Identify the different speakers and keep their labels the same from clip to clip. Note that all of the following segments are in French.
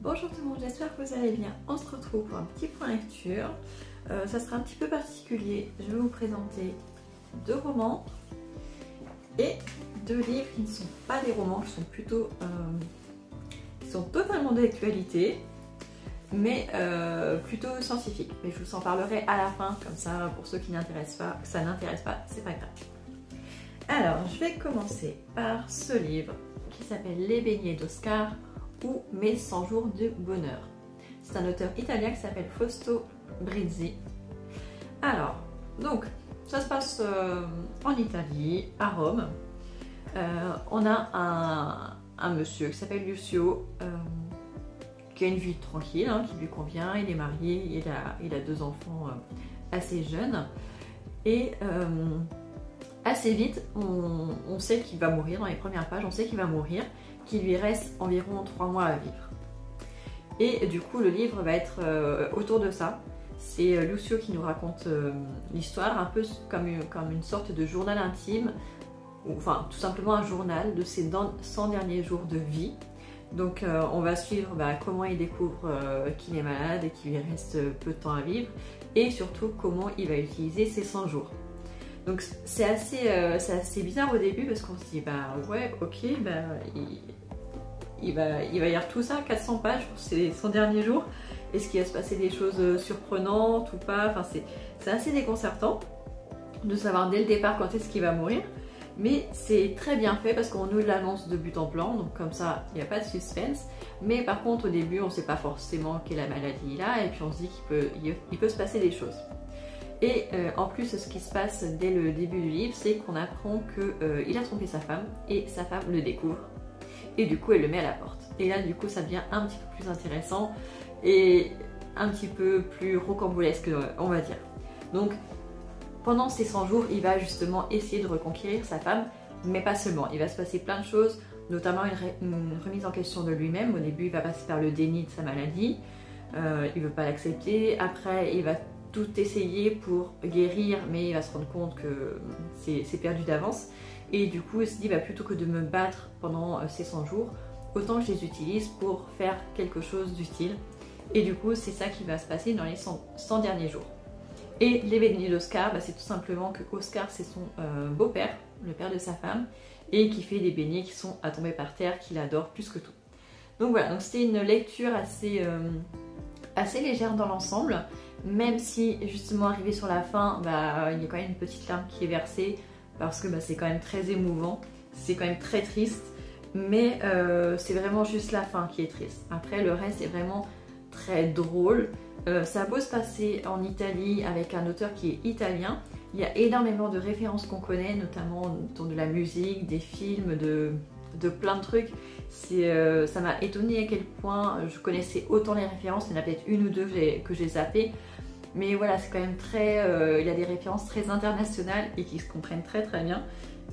Speaker 1: Bonjour tout le monde, j'espère que vous allez bien. On se retrouve pour un petit point lecture. Ça sera un petit peu particulier. Je vais vous présenter deux romans et deux livres qui ne sont pas des romans, qui sont plutôt qui sont totalement d'actualité, mais plutôt scientifiques. Mais je vous en parlerai à la fin, comme ça pour ceux qui n'intéressent pas, que ça n'intéresse pas, c'est pas grave. Alors, je vais commencer par ce livre qui s'appelle Les beignets d'Oscar ou Mes 100 jours de bonheur. C'est un auteur italien qui s'appelle Fausto Brizzi. Alors, donc, ça se passe en Italie, à Rome. On a un monsieur qui s'appelle Lucio, qui a une vie tranquille, hein, qui lui convient. Il est marié, il a deux enfants assez jeunes. Et assez vite, on sait qu'il va mourir. Dans les premières pages, on sait qu'il va mourir, qu'il lui reste environ 3 mois à vivre. Et du coup, le livre va être autour de ça. C'est Lucio qui nous raconte l'histoire, un peu comme une sorte de journal intime, ou enfin tout simplement un journal de ses 100 derniers jours de vie. Donc on va suivre comment il découvre qu'il est malade et qu'il lui reste peu de temps à vivre, et surtout comment il va utiliser ces 100 jours. Donc c'est assez bizarre au début parce qu'on se dit ouais ok, il va lire tout ça, 400 pages pour son dernier jour. Est-ce qu'il va se passer des choses surprenantes ou pas? Enfin c'est assez déconcertant de savoir dès le départ quand est-ce qu'il va mourir. Mais c'est très bien fait parce qu'on nous l'annonce de but en blanc, donc comme ça il n'y a pas de suspense. Mais par contre au début on ne sait pas forcément quelle maladie il a, et puis on se dit qu'il peut se passer des choses. Et en plus, ce qui se passe dès le début du livre, c'est qu'on apprend qu'il a trompé sa femme, et sa femme le découvre. Et du coup, elle le met à la porte. Et là, du coup, ça devient un petit peu plus intéressant et un petit peu plus rocambolesque, on va dire. Donc, pendant ces 100 jours, il va justement essayer de reconquérir sa femme, mais pas seulement. Il va se passer plein de choses, notamment une remise en question de lui-même. Au début, il va passer par le déni de sa maladie. Il ne veut pas l'accepter. Après, il va tout essayer pour guérir, mais il va se rendre compte que c'est perdu d'avance. Et du coup, il se dit, plutôt que de me battre pendant ces 100 jours, autant que je les utilise pour faire quelque chose d'utile. Et du coup, c'est ça qui va se passer dans les 100 derniers jours. Et les beignets d'Oscar, c'est tout simplement que Oscar, c'est son beau-père, le père de sa femme, et qui fait des beignets qui sont à tomber par terre, qu'il adore plus que tout. Donc voilà, donc c'était une lecture assez légère dans l'ensemble, même si justement arrivé sur la fin, il y a quand même une petite larme qui est versée, parce que c'est quand même très émouvant, c'est quand même très triste, mais c'est vraiment juste la fin qui est triste. Après le reste est vraiment très drôle. Ça a beau se passer en Italie avec un auteur qui est italien, il y a énormément de références qu'on connaît, notamment dans de la musique, des films, de plein de trucs. Ça m'a étonnée à quel point je connaissais autant les références. Il y en a peut-être une ou deux que j'ai zappées, mais voilà, c'est quand même il y a des références très internationales et qui se comprennent très très bien.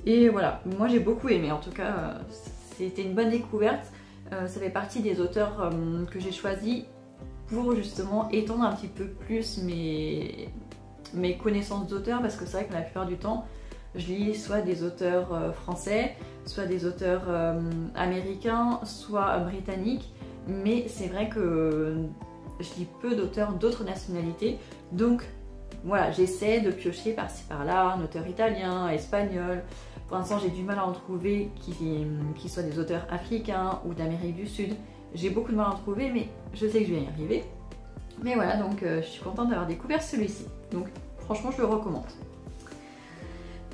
Speaker 1: Et voilà, moi j'ai beaucoup aimé, en tout cas c'était une bonne découverte. Ça fait partie des auteurs que j'ai choisis pour justement étendre un petit peu plus mes connaissances d'auteurs, parce que c'est vrai que la plupart du temps je lis soit des auteurs français, soit des auteurs américains, soit britanniques, mais c'est vrai que je lis peu d'auteurs d'autres nationalités. Donc voilà, j'essaie de piocher par-ci par-là, un auteur italien, espagnol. Pour l'instant j'ai du mal à en trouver qui soient des auteurs africains ou d'Amérique du Sud. J'ai beaucoup de mal à en trouver, mais je sais que je vais y arriver. Mais voilà, donc je suis contente d'avoir découvert celui-ci. Donc franchement je le recommande.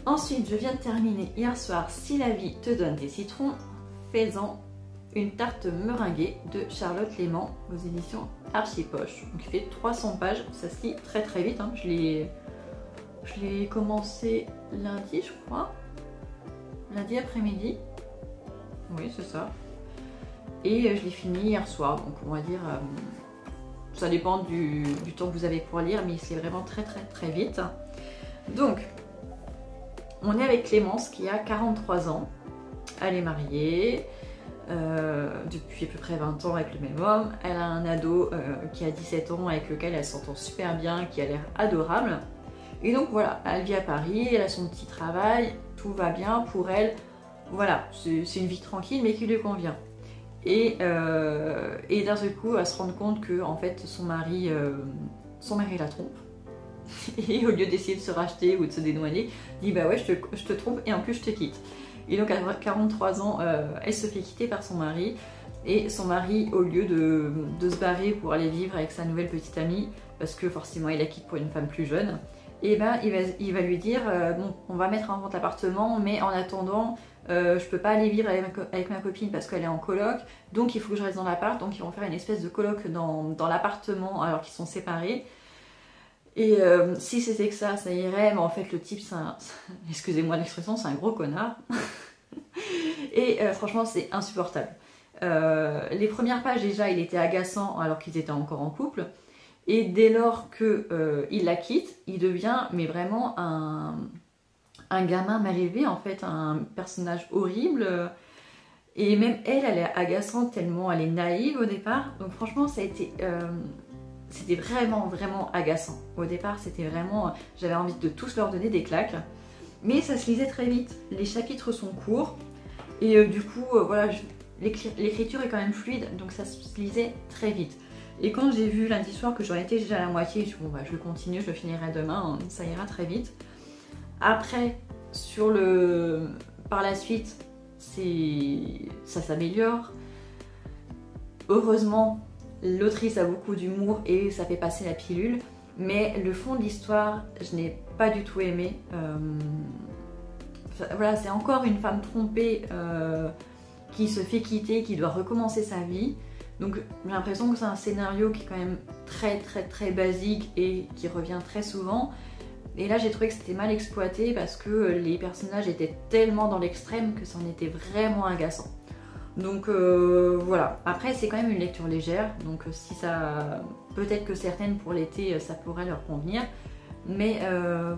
Speaker 1: Ensuite, je viens de terminer hier soir Si la vie te donne des citrons, fais-en une tarte meringuée de Charlotte Léman aux éditions Archipoche. Donc il fait 300 pages, ça se lit très très vite. Hein. Je l'ai commencé lundi, je crois. Lundi après-midi. Oui, c'est ça. Et je l'ai fini hier soir, donc on va dire... ça dépend du temps que vous avez pour lire, mais c'est vraiment très très très vite. Donc... on est avec Clémence qui a 43 ans, elle est mariée depuis à peu près 20 ans avec le même homme, elle a un ado qui a 17 ans avec lequel elle s'entend super bien, qui a l'air adorable. Et donc voilà, elle vit à Paris, elle a son petit travail, tout va bien pour elle, voilà, c'est une vie tranquille mais qui lui convient. et d'un seul coup elle se rend compte que en fait son mari la trompe. Et au lieu d'essayer de se racheter ou de se dédouaner, dit bah ouais je te trompe et en plus je te quitte. Et donc à 43 ans, elle se fait quitter par son mari. Et son mari, au lieu de se barrer pour aller vivre avec sa nouvelle petite amie, parce que forcément il la quitte pour une femme plus jeune, et ben il va lui dire bon, on va mettre en vente l'appartement, mais en attendant, je peux pas aller vivre avec ma copine parce qu'elle est en coloc, donc il faut que je reste dans l'appart. Donc ils vont faire une espèce de coloc dans l'appartement alors qu'ils sont séparés. Et si c'était que ça irait, mais en fait le type, excusez-moi l'expression, c'est un gros connard. Et franchement c'est insupportable. Les premières pages déjà il était agaçant alors qu'ils étaient encore en couple. Et dès lors qu'il la quitte, il devient mais vraiment un gamin mal élevé en fait, un personnage horrible. Et même elle est agaçante tellement elle est naïve au départ. Donc franchement ça a été... c'était vraiment agaçant. Au départ, c'était vraiment... J'avais envie de tous leur donner des claques. Mais ça se lisait très vite. Les chapitres sont courts. Et du coup, voilà, l'écriture est quand même fluide. Donc ça se lisait très vite. Et quand j'ai vu lundi soir que j'en étais déjà à la moitié, je me suis dit, bon, bah, je continue, je le finirai demain. Ça ira très vite. Après, par la suite, ça s'améliore. Heureusement, l'autrice a beaucoup d'humour et ça fait passer la pilule, mais le fond de l'histoire, je n'ai pas du tout aimé. Voilà, c'est encore une femme trompée qui se fait quitter, qui doit recommencer sa vie. Donc j'ai l'impression que c'est un scénario qui est quand même très basique et qui revient très souvent. Et là j'ai trouvé que c'était mal exploité parce que les personnages étaient tellement dans l'extrême que ça en était vraiment agaçant. Donc voilà, après c'est quand même une lecture légère, donc si ça, peut-être que certaines pour l'été ça pourrait leur convenir, mais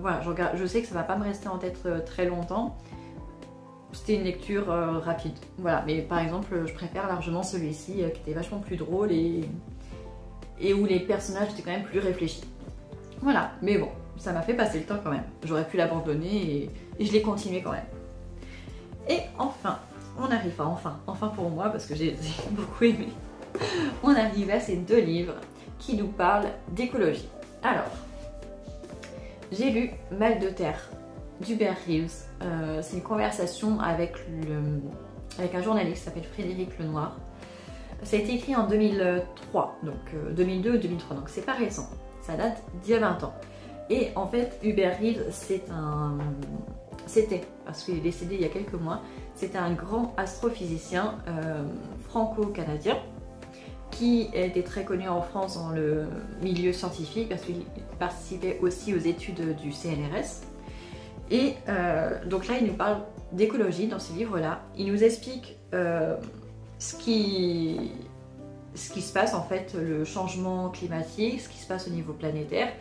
Speaker 1: voilà, je sais que ça va pas me rester en tête très longtemps. C'était une lecture rapide, voilà, mais par exemple je préfère largement celui-ci qui était vachement plus drôle et où les personnages étaient quand même plus réfléchis. Voilà, mais bon, ça m'a fait passer le temps quand même, j'aurais pu l'abandonner et je l'ai continué quand même. Et enfin, on arrive, enfin pour moi parce que j'ai beaucoup aimé, on arrive à ces deux livres qui nous parlent d'écologie. Alors, j'ai lu Mal de terre d'Hubert Reeves. C'est une conversation avec un journaliste qui s'appelle Frédéric Lenoir. Ça a été écrit en 2003, donc 2002 ou 2003, donc c'est pas récent, ça date d'il y a 20 ans. Et en fait, Hubert Reeves, c'était, parce qu'il est décédé il y a quelques mois, c'était un grand astrophysicien franco-canadien qui était très connu en France dans le milieu scientifique parce qu'il participait aussi aux études du CNRS. Et donc là, il nous parle d'écologie dans ces livres-là. Il nous explique ce qui se passe en fait, le changement climatique, ce qui se passe au niveau planétaire,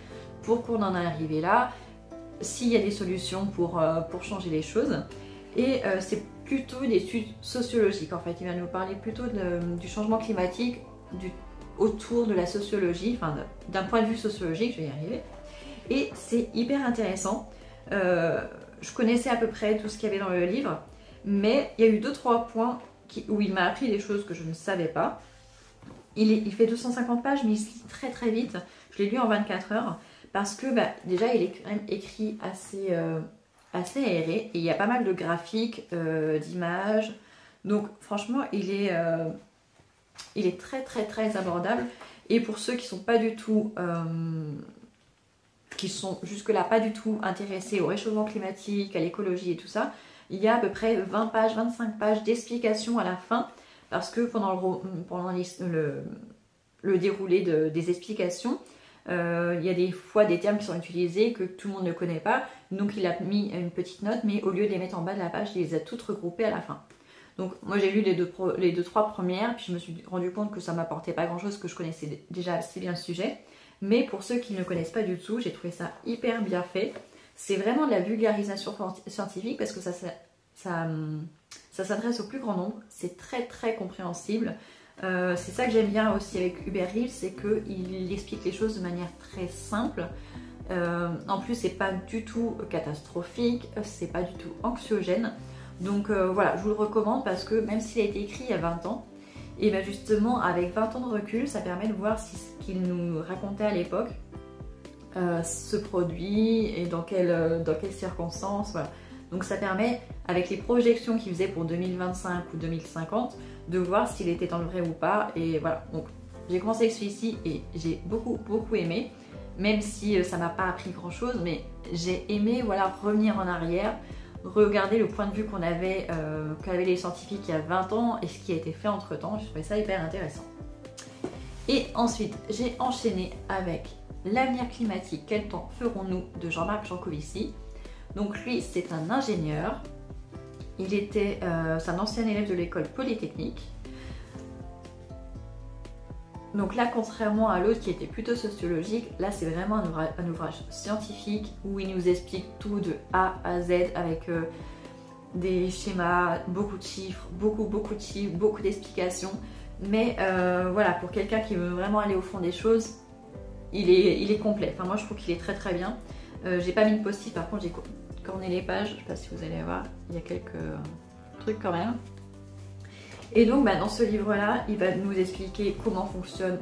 Speaker 1: pour qu'on en arrive là, s'il y a des solutions pour changer les choses. Et c'est plutôt une étude sociologique en fait. Il va nous parler plutôt du changement climatique autour de la sociologie, enfin d'un point de vue sociologique, je vais y arriver. Et c'est hyper intéressant. Je connaissais à peu près tout ce qu'il y avait dans le livre, mais il y a eu 2-3 points où il m'a appris des choses que je ne savais pas. Il fait 250 pages, mais il se lit très vite. Je l'ai lu en 24 heures parce que déjà il est quand même écrit assez aéré et il y a pas mal de graphiques, d'images. Donc franchement, il est très abordable. Et pour ceux qui sont pas du tout qui sont jusque-là pas du tout intéressés au réchauffement climatique, à l'écologie et tout ça, il y a à peu près 20 pages, 25 pages d'explications à la fin, parce que pendant le déroulé des explications, il y a des fois des termes qui sont utilisés que tout le monde ne connaît pas, donc il a mis une petite note, mais au lieu de les mettre en bas de la page, il les a toutes regroupées à la fin. Donc moi j'ai lu les deux, trois premières, puis je me suis rendu compte que ça m'apportait pas grand chose, que je connaissais déjà assez bien le sujet. Mais pour ceux qui ne connaissent pas du tout, j'ai trouvé ça hyper bien fait. C'est vraiment de la vulgarisation scientifique parce que ça s'adresse au plus grand nombre. C'est très compréhensible. C'est ça que j'aime bien aussi avec Hubert Reeves, c'est qu'il explique les choses de manière très simple. En plus, c'est pas du tout catastrophique, c'est pas du tout anxiogène. Donc voilà, je vous le recommande parce que même s'il a été écrit il y a 20 ans, Et bien justement, avec 20 ans de recul, ça permet de voir si ce qu'il nous racontait à l'époque se produit et dans quelles circonstances, voilà. Donc ça permet, avec les projections qu'il faisait pour 2025 ou 2050, de voir s'il était dans le vrai ou pas. Et voilà, donc j'ai commencé avec celui-ci et j'ai beaucoup aimé, même si ça m'a pas appris grand chose, mais j'ai aimé, voilà, revenir en arrière, regarder le point de vue qu'avaient les scientifiques il y a 20 ans et ce qui a été fait entre temps. Je trouvais ça hyper intéressant. Et ensuite j'ai enchaîné avec L'avenir climatique, quel temps ferons-nous de Jean-Marc Jancovici. Donc lui, c'est un ingénieur, c'est un ancien élève de l'école polytechnique. Donc là, contrairement à l'autre qui était plutôt sociologique, là c'est vraiment un ouvrage scientifique où il nous explique tout de A à Z avec des schémas, beaucoup de chiffres, beaucoup d'explications. Mais voilà, pour quelqu'un qui veut vraiment aller au fond des choses, il est complet. Enfin moi je trouve qu'il est très bien. J'ai pas mis de post-it, par contre j'ai corné les pages, je sais pas si vous allez voir, il y a quelques trucs quand même. Et donc dans ce livre-là, il va nous expliquer comment fonctionne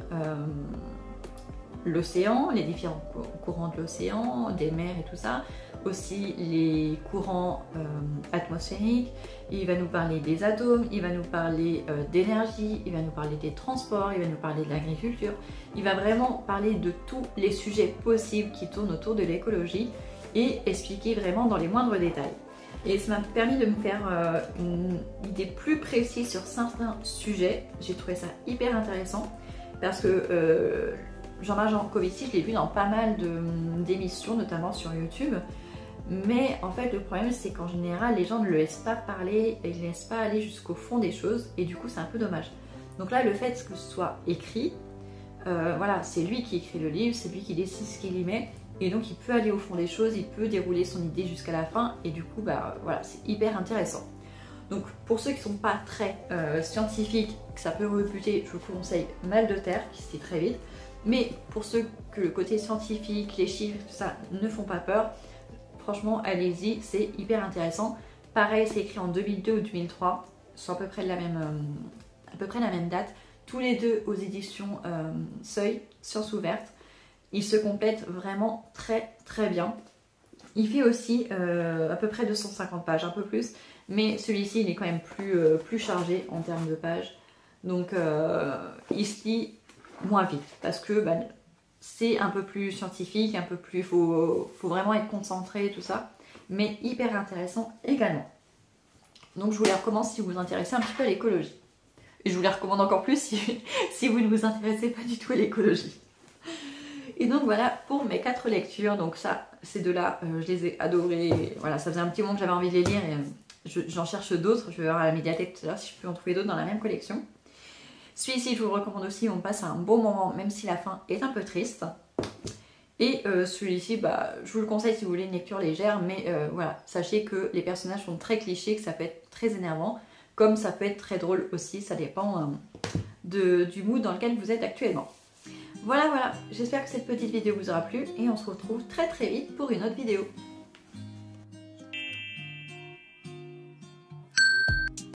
Speaker 1: l'océan, les différents courants de l'océan, des mers et tout ça, aussi les courants atmosphériques. Il va nous parler des atomes, il va nous parler d'énergie, il va nous parler des transports, il va nous parler de l'agriculture. Il va vraiment parler de tous les sujets possibles qui tournent autour de l'écologie et expliquer vraiment dans les moindres détails. Et ça m'a permis de me faire une idée plus précise sur certains sujets. J'ai trouvé ça hyper intéressant parce que Jean-Marc Jancovici, je l'ai vu dans pas mal d'émissions, notamment sur YouTube. Mais en fait, le problème, c'est qu'en général, les gens ne le laissent pas parler et ne laissent pas aller jusqu'au fond des choses. Et du coup, c'est un peu dommage. Donc là, le fait que ce soit écrit, voilà, c'est lui qui écrit le livre, c'est lui qui décide ce qu'il y met. Et donc, il peut aller au fond des choses, il peut dérouler son idée jusqu'à la fin. Et du coup, voilà, c'est hyper intéressant. Donc, pour ceux qui ne sont pas très scientifiques, que ça peut rebuter, je vous conseille Mal de terre, qui se lit très vite. Mais pour ceux que le côté scientifique, les chiffres, tout ça ne font pas peur, franchement, allez-y, c'est hyper intéressant. Pareil, c'est écrit en 2002 ou 2003, sur à peu près la même date. Tous les deux aux éditions Seuil, Sciences ouvertes. Ils se complètent vraiment très bien. Il fait aussi à peu près 250 pages, un peu plus. Mais celui-ci, il est quand même plus chargé en termes de pages. Donc, il se lit moins vite parce que c'est un peu plus scientifique, un peu plus, faut vraiment être concentré, tout ça, mais hyper intéressant également. Donc je vous les recommande si vous vous intéressez un petit peu à l'écologie. Et je vous les recommande encore plus si vous ne vous intéressez pas du tout à l'écologie. Et donc voilà pour mes 4 lectures. Donc ça, ces deux-là, je les ai adorés. Voilà, ça faisait un petit moment que j'avais envie de les lire et j'en cherche d'autres. Je vais voir à la médiathèque tout à l'heure si je peux en trouver d'autres dans la même collection. Celui-ci, je vous le recommande aussi, on passe un bon moment, même si la fin est un peu triste. Et celui-ci, je vous le conseille si vous voulez une lecture légère, mais voilà, sachez que les personnages sont très clichés, que ça peut être très énervant, comme ça peut être très drôle aussi, ça dépend du mood dans lequel vous êtes actuellement. Voilà, j'espère que cette petite vidéo vous aura plu, et on se retrouve très vite pour une autre vidéo.